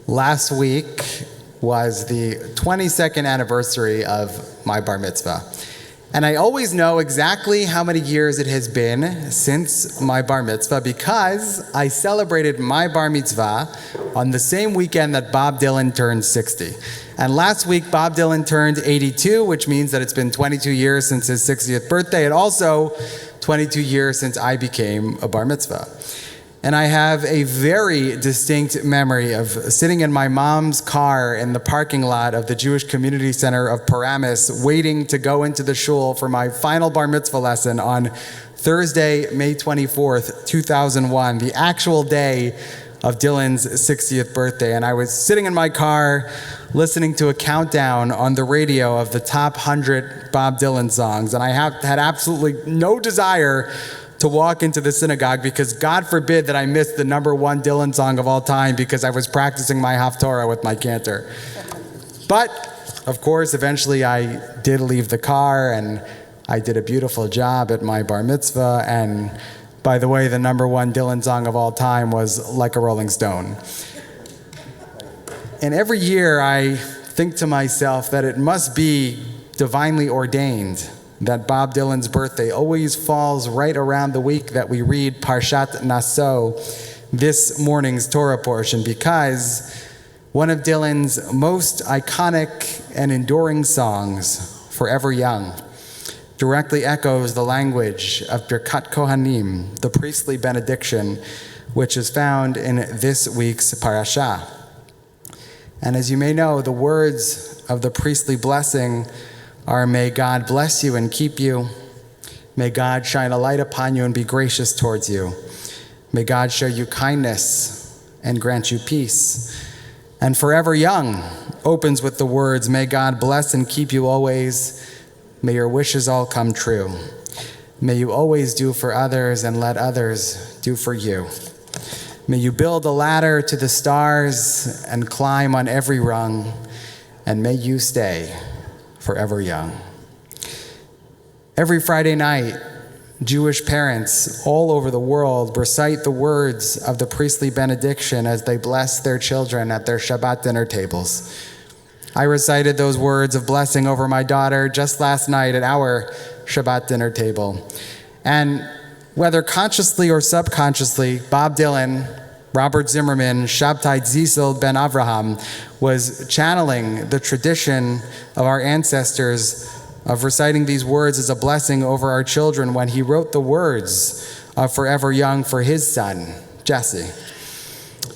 Last week was the 22nd anniversary of my bar mitzvah. And I always know exactly how many years it has been since my bar mitzvah because I celebrated my bar mitzvah on the same weekend that Bob Dylan turned 60. And last week, Bob Dylan turned 82, which means that it's been 22 years since his 60th birthday, and also 22 years since I became a bar mitzvah. And I have a very distinct memory of sitting in my mom's car in the parking lot of the Jewish Community Center of Paramus, waiting to go into the shul for my final bar mitzvah lesson on Thursday, May 24th, 2001, the actual day of Dylan's 60th birthday. And I was sitting in my car listening to a countdown on the radio of the top 100 Bob Dylan songs. And I had absolutely no desire to walk into the synagogue because God forbid that I missed the number one Dylan song of all time because I was practicing my Haftorah with my cantor. But, of course, eventually I did leave the car and I did a beautiful job at my bar mitzvah. And by the way, the number one Dylan song of all time was Like a Rolling Stone. And every year I think to myself that it must be divinely ordained that Bob Dylan's birthday always falls right around the week that we read Parshat Naso, this morning's Torah portion, because one of Dylan's most iconic and enduring songs, Forever Young, directly echoes the language of Birkat Kohanim, the priestly benediction, which is found in this week's parasha. And as you may know, the words of the priestly blessing are, may God bless you and keep you. May God shine a light upon you and be gracious towards you. May God show you kindness and grant you peace. And Forever Young opens with the words, may God bless and keep you always. May your wishes all come true. May you always do for others and let others do for you. May you build a ladder to the stars and climb on every rung. And may you stay forever young. Every Friday night, Jewish parents all over the world recite the words of the priestly benediction as they bless their children at their Shabbat dinner tables. I recited those words of blessing over my daughter just last night at our Shabbat dinner table. And whether consciously or subconsciously, Bob Dylan, Robert Zimmerman, Shabtai Zisel ben Avraham was channeling the tradition of our ancestors of reciting these words as a blessing over our children when he wrote the words of Forever Young for his son, Jesse.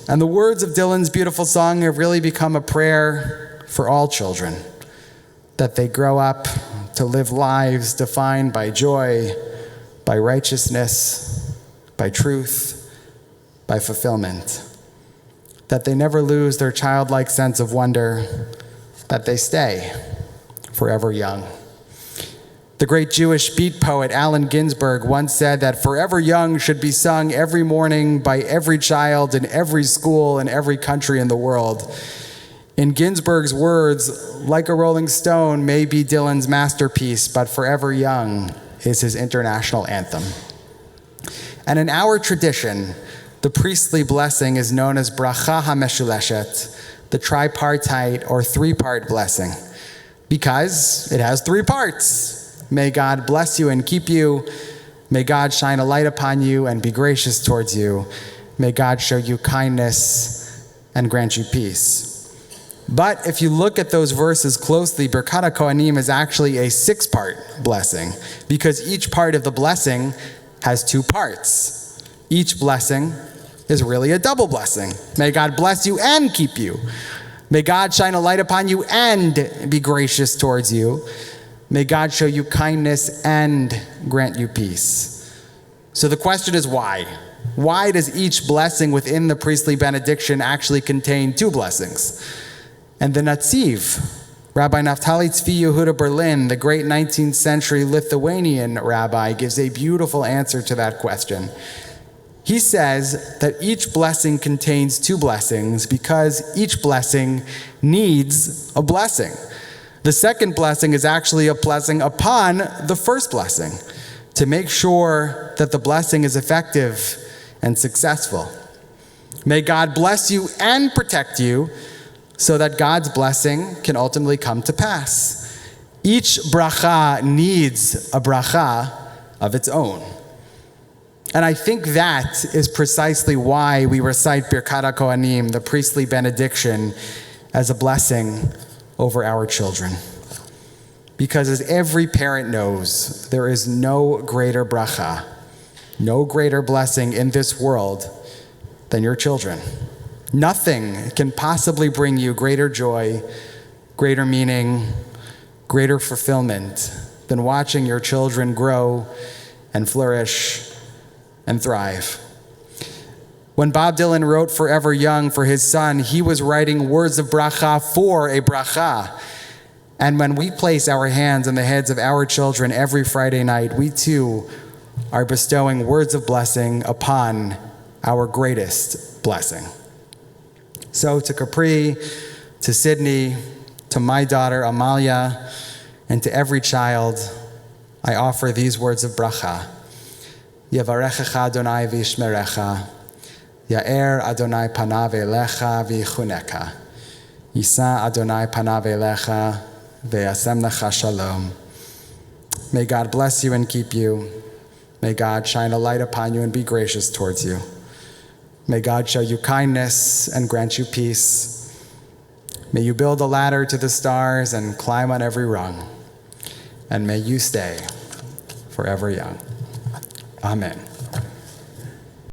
And the words of Dylan's beautiful song have really become a prayer for all children, that they grow up to live lives defined by joy, by righteousness, by truth, by fulfillment, that they never lose their childlike sense of wonder, that they stay forever young. The great Jewish beat poet Allen Ginsberg once said that Forever Young should be sung every morning by every child in every school in every country in the world. In Ginsberg's words, Like a Rolling Stone may be Dylan's masterpiece, but Forever Young is his international anthem. And in our tradition, the priestly blessing is known as Bracha HaMeshuleshet, the tripartite or three-part blessing, because it has three parts. May God bless you and keep you. May God shine a light upon you and be gracious towards you. May God show you kindness and grant you peace. But if you look at those verses closely, Birkat Kohanim is actually a six-part blessing, because each part of the blessing has two parts. Each blessing is really a double blessing. May God bless you and keep you. May God shine a light upon you and be gracious towards you. May God show you kindness and grant you peace. So the question is why? Why does each blessing within the priestly benediction actually contain two blessings? And the Netziv, Rabbi Naftali Tzvi Yehuda Berlin, the great 19th century Lithuanian rabbi, gives a beautiful answer to that question. He says that each blessing contains two blessings because each blessing needs a blessing. The second blessing is actually a blessing upon the first blessing to make sure that the blessing is effective and successful. May God bless you and protect you so that God's blessing can ultimately come to pass. Each bracha needs a bracha of its own. And I think that is precisely why we recite Birkat HaKohanim, the priestly benediction, as a blessing over our children. Because as every parent knows, there is no greater bracha, no greater blessing in this world than your children. Nothing can possibly bring you greater joy, greater meaning, greater fulfillment than watching your children grow and flourish and thrive. When Bob Dylan wrote Forever Young for his son, he was writing words of bracha for a bracha. And when we place our hands on the heads of our children every Friday night, we too are bestowing words of blessing upon our greatest blessing. So to Capri, to Sydney, to my daughter Amalia, and to every child, I offer these words of bracha. Yevarechecha Adonai v'yishmerecha, Ya'er Adonai panav elecha v'yichuneka, Yisa Adonai panav elecha v'yasem lecha shalom. May God bless you and keep you. May God shine a light upon you and be gracious towards you. May God show you kindness and grant you peace. May you build a ladder to the stars and climb on every rung. And may you stay forever young. Amen.